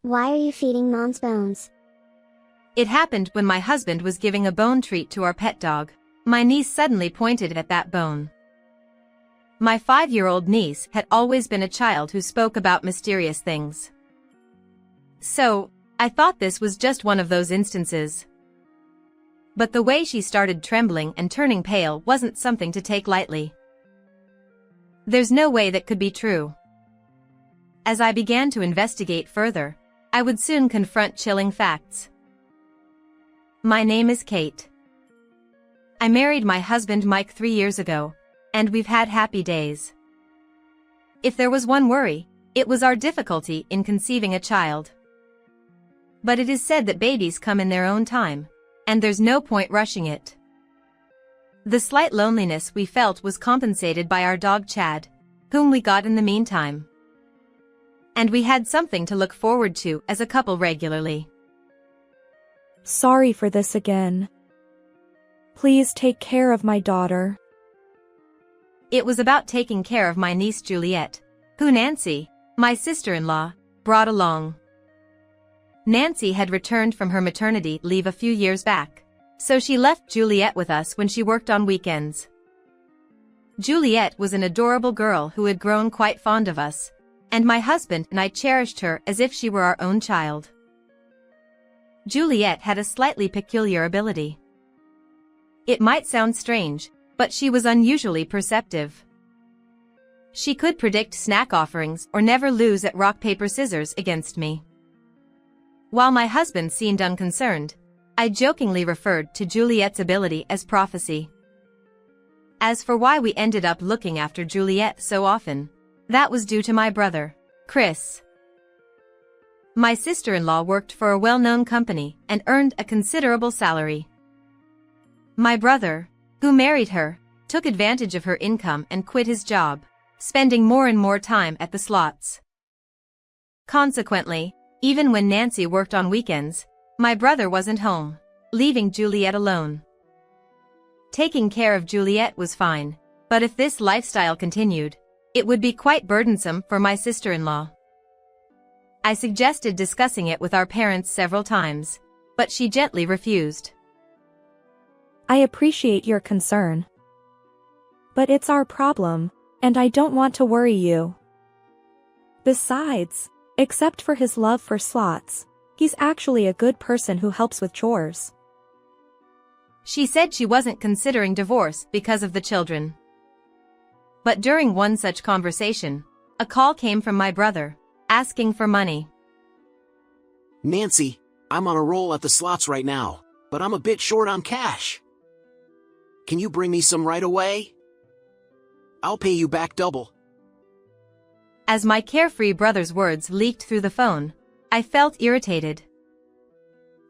Why are you feeding Mom's bones? It happened when my husband was giving a bone treat to our pet dog. My niece suddenly pointed at that bone. My 5-year-old niece had always been a child who spoke about mysterious things. So, I thought this was just one of those instances. But the way she started trembling and turning pale wasn't something to take lightly. There's no way that could be true. As I began to investigate further, I would soon confront chilling facts. My name is Kate. I married my husband Mike 3 years ago, and we've had happy days. If there was one worry, it was our difficulty in conceiving a child. But it is said that babies come in their own time, and there's no point rushing it. The slight loneliness we felt was compensated by our dog Chad, whom we got in the meantime. And we had something to look forward to as a couple regularly. Sorry for this again. Please take care of my daughter. It was about taking care of my niece Juliet, who Nancy, my sister-in-law, brought along. Nancy had returned from her maternity leave a few years back, so she left Juliet with us when she worked on weekends. Juliet was an adorable girl who had grown quite fond of us, and my husband and I cherished her as if she were our own child. Juliet had a slightly peculiar ability. It might sound strange, but she was unusually perceptive. She could predict snack offerings or never lose at rock paper scissors against me. While my husband seemed unconcerned, I jokingly referred to Juliet's ability as prophecy. As for why we ended up looking after Juliet so often, that was due to my brother, Chris. My sister-in-law worked for a well-known company and earned a considerable salary. My brother, who married her, took advantage of her income and quit his job, spending more and more time at the slots. Consequently, even when Nancy worked on weekends, my brother wasn't home, leaving Juliet alone. Taking care of Juliet was fine, but if this lifestyle continued, it would be quite burdensome for my sister-in-law. I suggested discussing it with our parents several times, but she gently refused. I appreciate your concern. But it's our problem, and I don't want to worry you. Besides, except for his love for slots, he's actually a good person who helps with chores. She said she wasn't considering divorce because of the children. But during one such conversation, a call came from my brother, asking for money. Nancy, I'm on a roll at the slots right now, but I'm a bit short on cash. Can you bring me some right away? I'll pay you back double. As my carefree brother's words leaked through the phone, I felt irritated.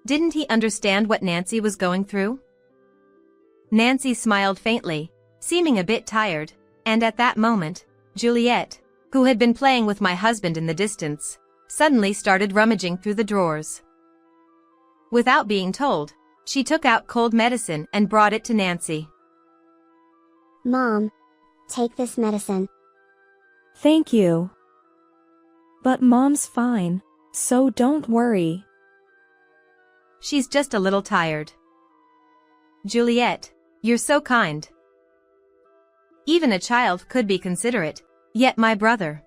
Didn't he understand what Nancy was going through? Nancy smiled faintly, seeming a bit tired, and at that moment, Juliet, who had been playing with my husband in the distance, suddenly started rummaging through the drawers. Without being told, she took out cold medicine and brought it to Nancy. Mom, take this medicine. Thank you. But Mom's fine, so don't worry. She's just a little tired. Juliet, you're so kind. Even a child could be considerate, yet my brother.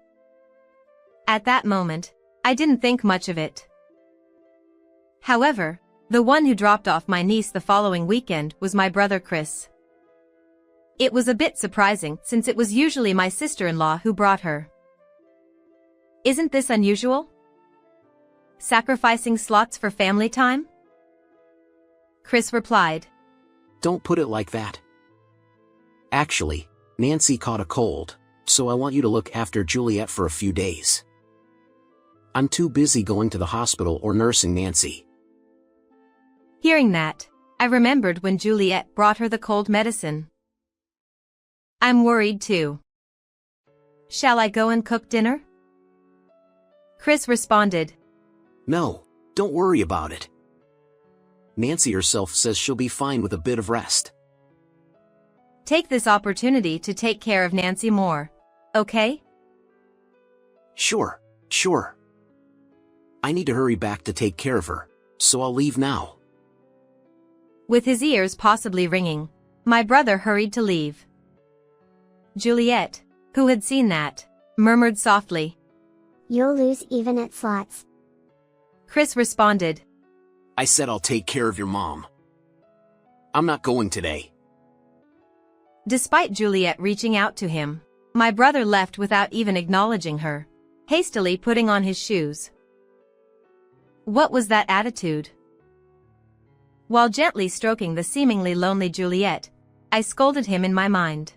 At that moment, I didn't think much of it. However, the one who dropped off my niece the following weekend was my brother Chris. It was a bit surprising since it was usually my sister-in-law who brought her. Isn't this unusual? Sacrificing slots for family time? Chris replied. Don't put it like that. Actually, Nancy caught a cold, so I want you to look after Juliet for a few days. I'm too busy going to the hospital or nursing Nancy. Hearing that, I remembered when Juliet brought her the cold medicine. I'm worried too. Shall I go and cook dinner? Chris responded. No, don't worry about it. Nancy herself says she'll be fine with a bit of rest. Take this opportunity to take care of Nancy more, okay? Sure. I need to hurry back to take care of her, so I'll leave now. With his ears possibly ringing, my brother hurried to leave. Juliet, who had seen that, murmured softly. You'll lose even at slots. Chris responded. I said I'll take care of your mom. I'm not going today. Despite Juliet reaching out to him, my brother left without even acknowledging her, hastily putting on his shoes. What was that attitude? While gently stroking the seemingly lonely Juliet, I scolded him in my mind.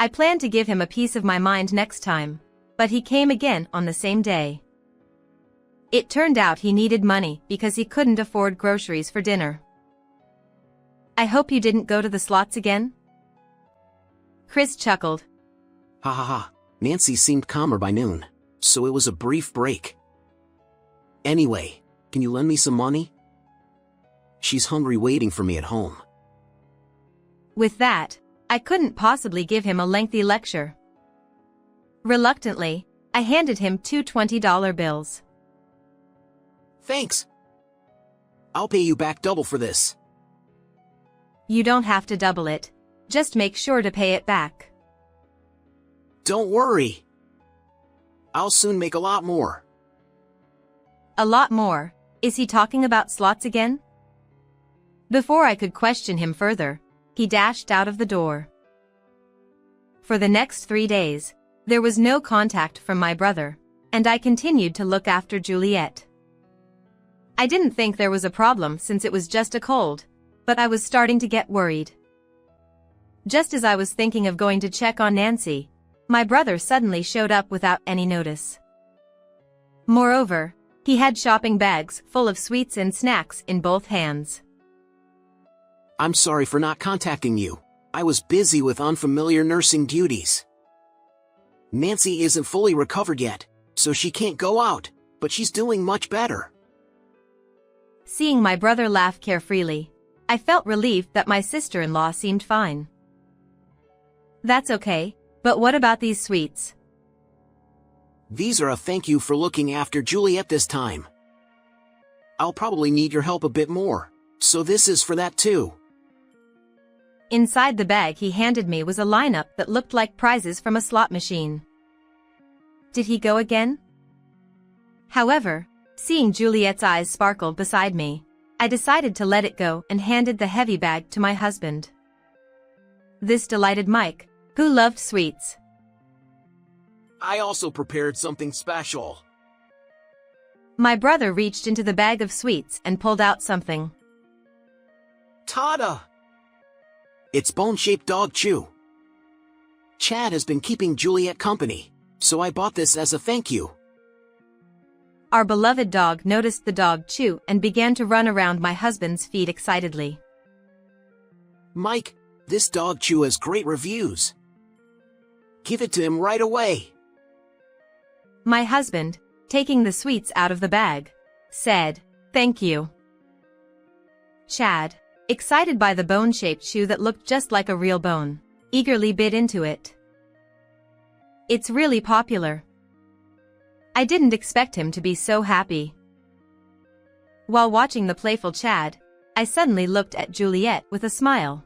I planned to give him a piece of my mind next time, but he came again on the same day. It turned out he needed money because he couldn't afford groceries for dinner. I hope you didn't go to the slots again? Chris chuckled. Ha ha ha, Nancy seemed calmer by noon, so it was a brief break. Anyway, can you lend me some money? She's hungry waiting for me at home. With that, I couldn't possibly give him a lengthy lecture. Reluctantly, I handed him two $20 bills. Thanks. I'll pay you back double for this. You don't have to double it, just make sure to pay it back. Don't worry. I'll soon make a lot more. A lot more? Is he talking about slots again? Before I could question him further, he dashed out of the door. For the next 3 days, there was no contact from my brother, and I continued to look after Juliet. I didn't think there was a problem since it was just a cold, but I was starting to get worried. Just as I was thinking of going to check on Nancy, my brother suddenly showed up without any notice. Moreover, he had shopping bags full of sweets and snacks in both hands. I'm sorry for not contacting you. I was busy with unfamiliar nursing duties. Nancy isn't fully recovered yet, so she can't go out, but she's doing much better. Seeing my brother laugh carefreely, I felt relieved that my sister-in-law seemed fine. That's okay, but what about these sweets? These are a thank you for looking after Juliet this time. I'll probably need your help a bit more, so this is for that too. Inside the bag he handed me was a lineup that looked like prizes from a slot machine. Did he go again? However, seeing Juliet's eyes sparkle beside me, I decided to let it go and handed the heavy bag to my husband. This delighted Mike, who loved sweets. I also prepared something special. My brother reached into the bag of sweets and pulled out something. Ta-da! It's bone-shaped dog chew. Chad has been keeping Juliet company, so I bought this as a thank you. Our beloved dog noticed the dog chew and began to run around my husband's feet excitedly. Mike, this dog chew has great reviews. Give it to him right away. My husband, taking the sweets out of the bag, said, "Thank you." Chad, excited by the bone-shaped shoe that looked just like a real bone, eagerly bit into it. It's really popular. I didn't expect him to be so happy. While watching the playful Chad, I suddenly looked at Juliet with a smile.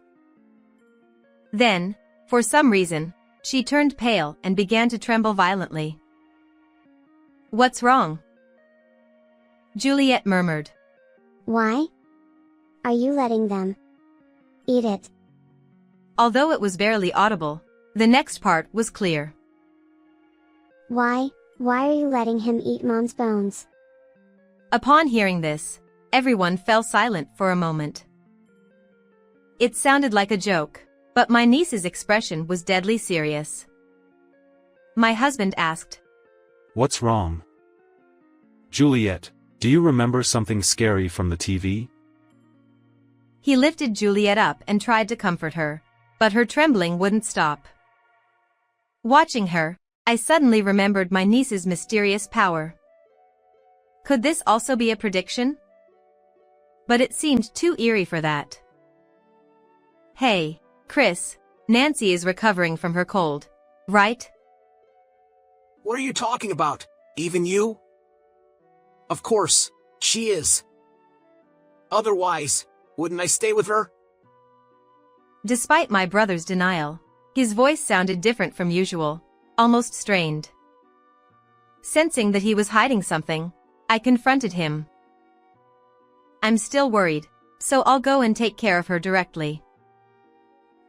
Then, for some reason, she turned pale and began to tremble violently. "What's wrong?" Juliet murmured. Why? Are you letting them eat it? Although it was barely audible, the next part was clear. Why are you letting him eat Mom's bones? Upon hearing this, everyone fell silent for a moment. It sounded like a joke, but my niece's expression was deadly serious. My husband asked, "What's wrong? Juliet, do you remember something scary from the TV?" He lifted Juliet up and tried to comfort her, but her trembling wouldn't stop. Watching her, I suddenly remembered my niece's mysterious power. Could this also be a prediction? But it seemed too eerie for that. "Hey, Chris, Nancy is recovering from her cold, right?" What are you talking about? Even you? Of course, she is. Otherwise, wouldn't I stay with her? Despite my brother's denial, his voice sounded different from usual, almost strained. Sensing that he was hiding something, I confronted him. I'm still worried, so I'll go and take care of her directly.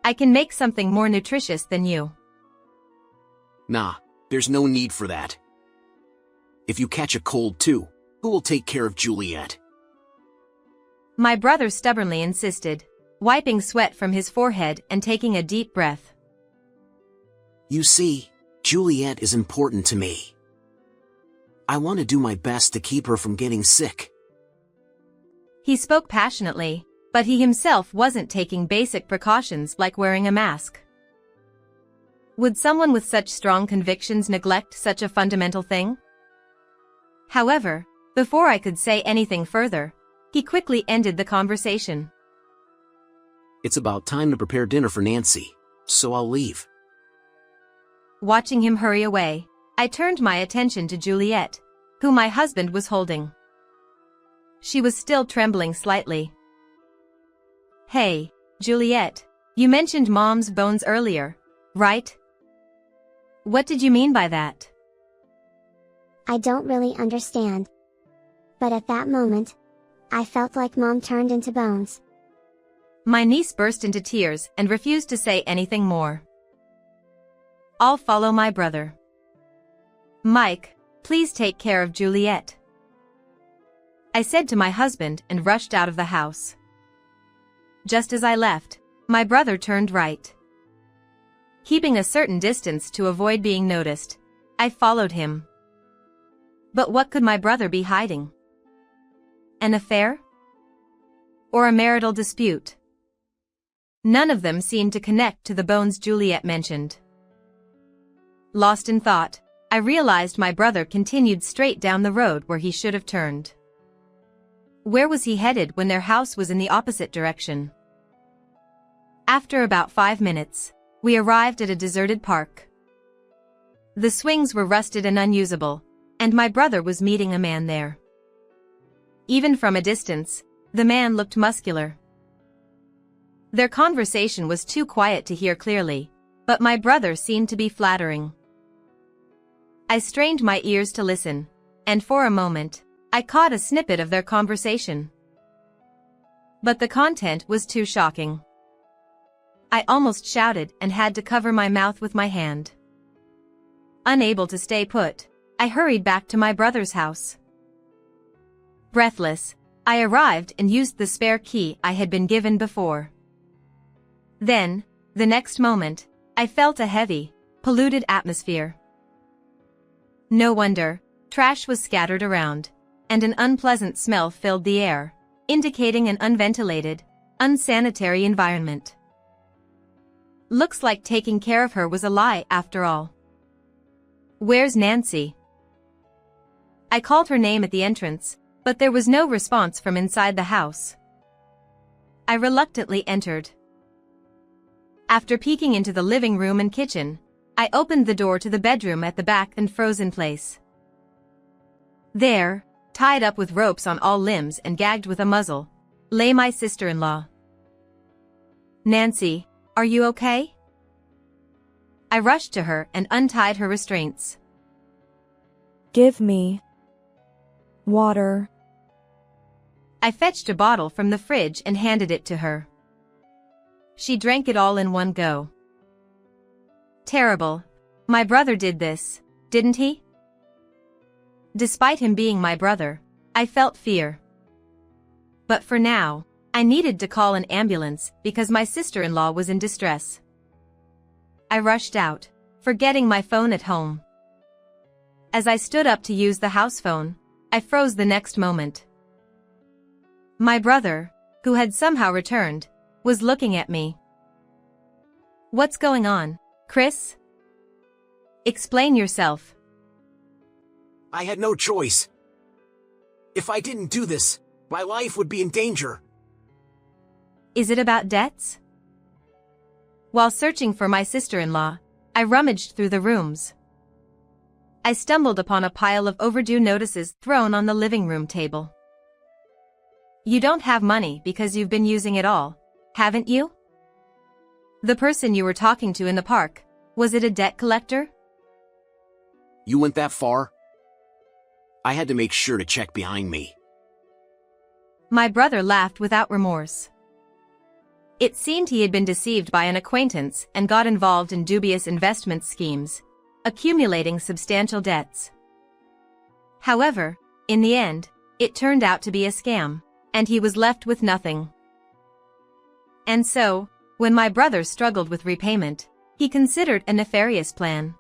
I can make something more nutritious than you. Nah, there's no need for that. If you catch a cold too, who will take care of Juliet? My brother stubbornly insisted, wiping sweat from his forehead and taking a deep breath. You see, Juliet is important to me. I want to do my best to keep her from getting sick. He spoke passionately, but he himself wasn't taking basic precautions like wearing a mask. Would someone with such strong convictions neglect such a fundamental thing? However, before I could say anything further, he quickly ended the conversation. It's about time to prepare dinner for Nancy, so I'll leave. Watching him hurry away, I turned my attention to Juliet, who my husband was holding. She was still trembling slightly. Hey, Juliet, you mentioned Mom's bones earlier, right? What did you mean by that? I don't really understand. But at that moment, I felt like Mom turned into bones. My niece burst into tears and refused to say anything more. I'll follow my brother. Mike, please take care of Juliet, I said to my husband and rushed out of the house. Just as I left, my brother turned right. Keeping a certain distance to avoid being noticed, I followed him. But what could my brother be hiding? An affair? Or a marital dispute? None of them seemed to connect to the bones Juliet mentioned. Lost in thought, I realized my brother continued straight down the road where he should have turned. Where was he headed when their house was in the opposite direction? After about 5 minutes, we arrived at a deserted park. The swings were rusted and unusable, and my brother was meeting a man there. Even from a distance, the man looked muscular. Their conversation was too quiet to hear clearly, but my brother seemed to be flattering. I strained my ears to listen, and for a moment, I caught a snippet of their conversation. But the content was too shocking. I almost shouted and had to cover my mouth with my hand. Unable to stay put, I hurried back to my brother's house. Breathless, I arrived and used the spare key I had been given before. Then, the next moment, I felt a heavy, polluted atmosphere. No wonder, trash was scattered around, and an unpleasant smell filled the air, indicating an unventilated, unsanitary environment. Looks like taking care of her was a lie after all. Where's Nancy? I called her name at the entrance, but there was no response from inside the house. I reluctantly entered. After peeking into the living room and kitchen, I opened the door to the bedroom at the back and froze in place. There, tied up with ropes on all limbs and gagged with a muzzle, lay my sister-in-law. Nancy, are you okay? I rushed to her and untied her restraints. Give me water. I fetched a bottle from the fridge and handed it to her. She drank it all in one go. Terrible. My brother did this, didn't he? Despite him being my brother, I felt fear. But for now, I needed to call an ambulance because my sister-in-law was in distress. I rushed out, forgetting my phone at home. As I stood up to use the house phone, I froze the next moment. My brother, who had somehow returned, was looking at me. What's going on, Chris? Explain yourself. I had no choice. If I didn't do this, my life would be in danger. Is it about debts? While searching for my sister-in-law, I rummaged through the rooms. I stumbled upon a pile of overdue notices thrown on the living room table. You don't have money because you've been using it all, haven't you? The person you were talking to in the park, was it a debt collector? You went that far? I had to make sure to check behind me. My brother laughed without remorse. It seemed he had been deceived by an acquaintance and got involved in dubious investment schemes, accumulating substantial debts. However, in the end, it turned out to be a scam, and he was left with nothing. And so, when my brother struggled with repayment, he considered a nefarious plan.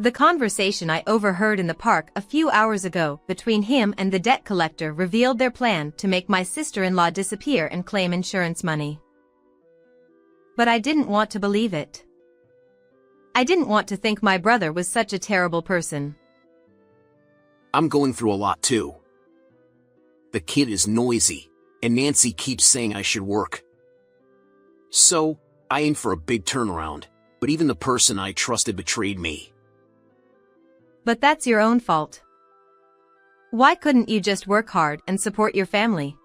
The conversation I overheard in the park a few hours ago between him and the debt collector revealed their plan to make my sister-in-law disappear and claim insurance money. But I didn't want to believe it. I didn't want to think my brother was such a terrible person. I'm going through a lot too. The kid is noisy, and Nancy keeps saying I should work. So, I aim for a big turnaround, but even the person I trusted betrayed me. But that's your own fault. Why couldn't you just work hard and support your family?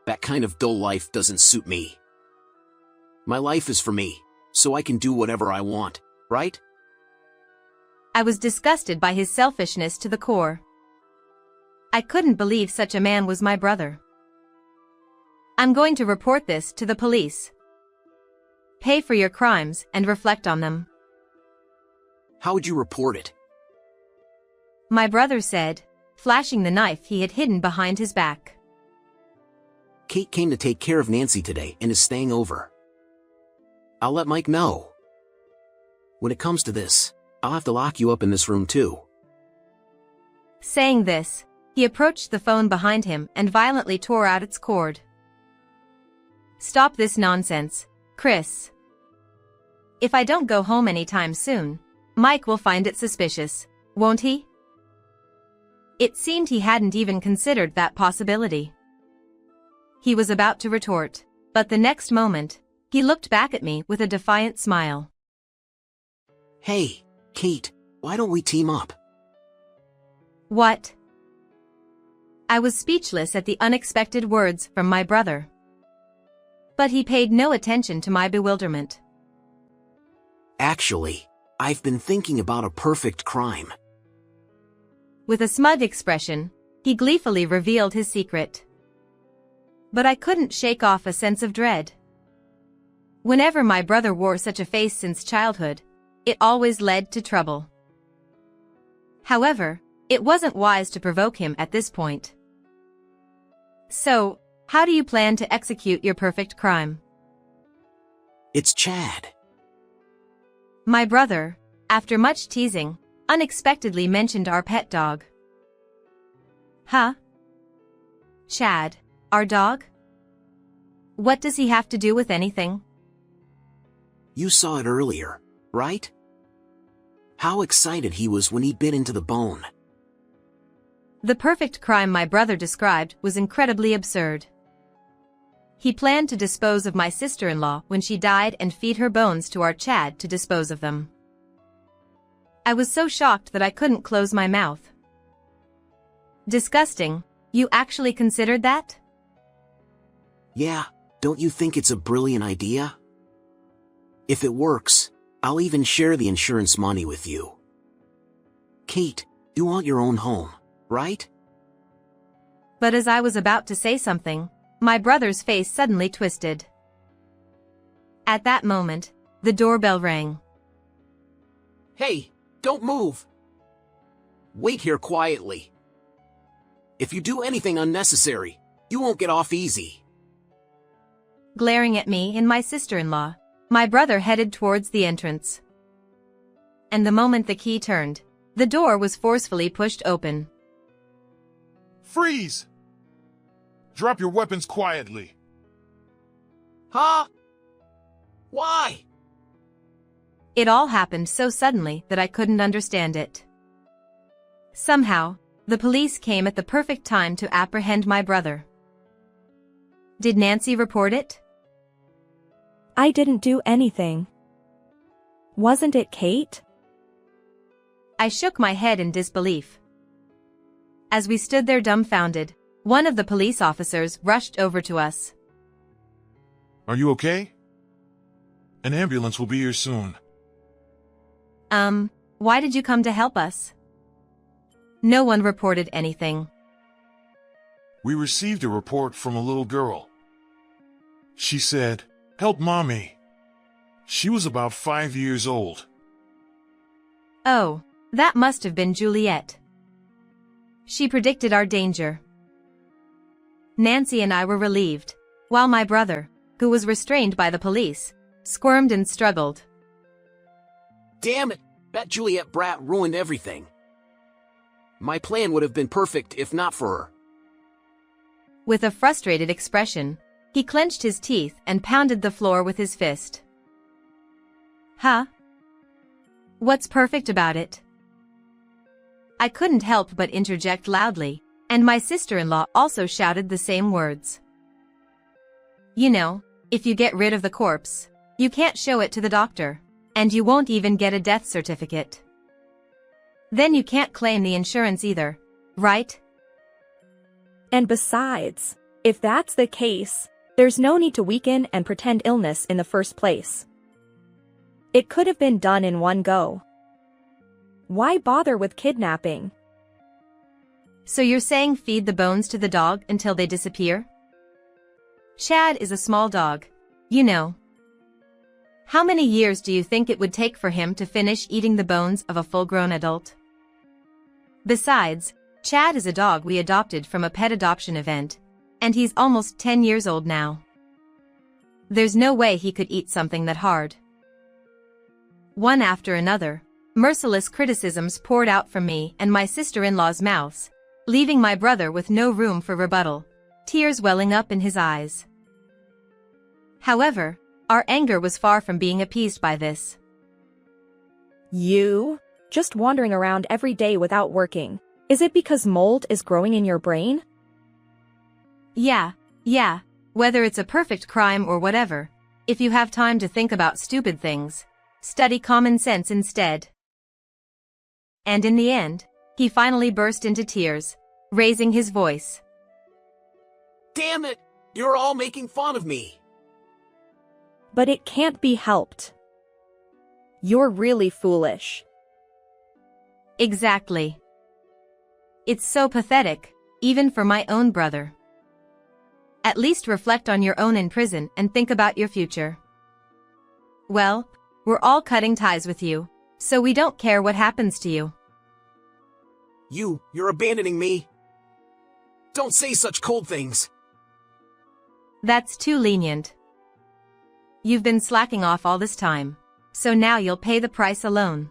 That kind of dull life doesn't suit me. My life is for me, so I can do whatever I want, right? I was disgusted by his selfishness to the core. I couldn't believe such a man was my brother. I'm going to report this to the police. Pay for your crimes and reflect on them. How would you report it? My brother said, flashing the knife he had hidden behind his back. Kate came to take care of Nancy today and is staying over. I'll let Mike know. When it comes to this, I'll have to lock you up in this room too. Saying this, he approached the phone behind him and violently tore out its cord. Stop this nonsense, Chris. If I don't go home anytime soon, Mike will find it suspicious, won't he? It seemed he hadn't even considered that possibility. He was about to retort, but the next moment, he looked back at me with a defiant smile. Hey, Kate, why don't we team up? What? I was speechless at the unexpected words from my brother. But he paid no attention to my bewilderment. Actually, I've been thinking about a perfect crime. With a smug expression, he gleefully revealed his secret. But I couldn't shake off a sense of dread. Whenever my brother wore such a face since childhood, it always led to trouble. However, it wasn't wise to provoke him at this point. So, how do you plan to execute your perfect crime? It's Chad. My brother, after much teasing, unexpectedly mentioned our pet dog. Huh? Chad, our dog? What does he have to do with anything? You saw it earlier, right? How excited he was when he bit into the bone. The perfect crime my brother described was incredibly absurd. He planned to dispose of my sister-in-law when she died and feed her bones to our Chad to dispose of them. I was so shocked that I couldn't close my mouth. Disgusting, you actually considered that? Yeah, don't you think it's a brilliant idea? If it works, I'll even share the insurance money with you. Kate, you want your own home, right? But as I was about to say something, my brother's face suddenly twisted. At that moment, the doorbell rang. Hey, don't move. Wait here quietly. If you do anything unnecessary, you won't get off easy. Glaring at me and my sister-in-law, my brother headed towards the entrance. And the moment the key turned, the door was forcefully pushed open. Freeze! Drop your weapons quietly. Huh? Why? It all happened so suddenly that I couldn't understand it. Somehow, the police came at the perfect time to apprehend my brother. Did Nancy report it? I didn't do anything. Wasn't it Kate? I shook my head in disbelief. As we stood there dumbfounded, one of the police officers rushed over to us. Are you okay? An ambulance will be here soon. Why did you come to help us? No one reported anything. We received a report from a little girl. She said, "Help mommy." She was about 5 years old. Oh, that must have been Juliet. She predicted our danger. Nancy and I were relieved, while my brother, who was restrained by the police, squirmed and struggled. Damn it! That Juliet brat ruined everything. My plan would have been perfect if not for her. With a frustrated expression, he clenched his teeth and pounded the floor with his fist. Huh? What's perfect about it? I couldn't help but interject loudly, and my sister-in-law also shouted the same words. You know, if you get rid of the corpse, you can't show it to the doctor, and you won't even get a death certificate. Then you can't claim the insurance either, right? And besides, if that's the case, there's no need to weaken and pretend illness in the first place. It could have been done in one go. Why bother with kidnapping? So you're saying feed the bones to the dog until they disappear? Chad is a small dog, you know. How many years do you think it would take for him to finish eating the bones of a full-grown adult? Besides, Chad is a dog we adopted from a pet adoption event, and he's almost 10 years old now. There's no way he could eat something that hard. One after another, merciless criticisms poured out from me and my sister-in-law's mouths, leaving my brother with no room for rebuttal, tears welling up in his eyes. However, our anger was far from being appeased by this. You? Just wandering around every day without working. Is it because mold is growing in your brain? Yeah, whether it's a perfect crime or whatever, if you have time to think about stupid things, study common sense instead. And in the end, he finally burst into tears, raising his voice. Damn it! You're all making fun of me! But it can't be helped. You're really foolish. Exactly. It's so pathetic, even for my own brother. At least reflect on your own in prison and think about your future. Well, we're all cutting ties with you, so we don't care what happens to you. You're abandoning me? Don't say such cold things. That's too lenient. You've been slacking off all this time, so now you'll pay the price alone.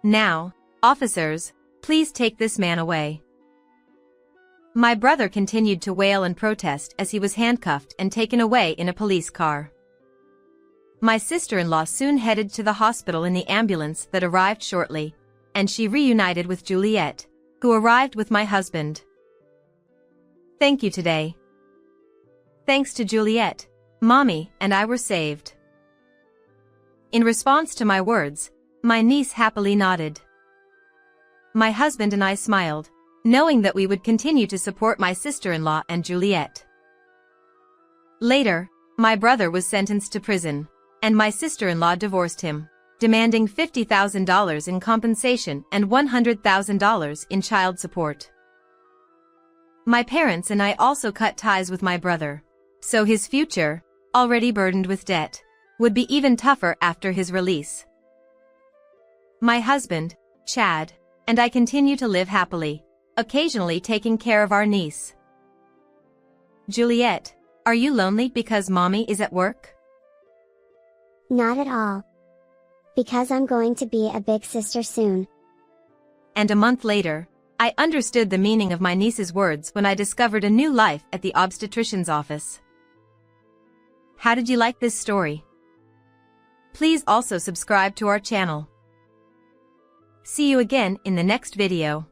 Now, officers, please take this man away. My brother continued to wail and protest as he was handcuffed and taken away in a police car. My sister-in-law soon headed to the hospital in the ambulance that arrived shortly, and she reunited with Juliet, who arrived with my husband. Thank you today. Thanks to Juliet, Mommy and I were saved. In response to my words, my niece happily nodded. My husband and I smiled, knowing that we would continue to support my sister-in-law and Juliet. Later, my brother was sentenced to prison, and my sister-in-law divorced him, demanding $50,000 in compensation and $100,000 in child support. My parents and I also cut ties with my brother, so his future, already burdened with debt, would be even tougher after his release. My husband, Chad, and I continue to live happily, occasionally taking care of our niece. Juliet, are you lonely because Mommy is at work? Not at all. Because I'm going to be a big sister soon. And a month later, I understood the meaning of my niece's words when I discovered a new life at the obstetrician's office. How did you like this story? Please also subscribe to our channel. See you again in the next video.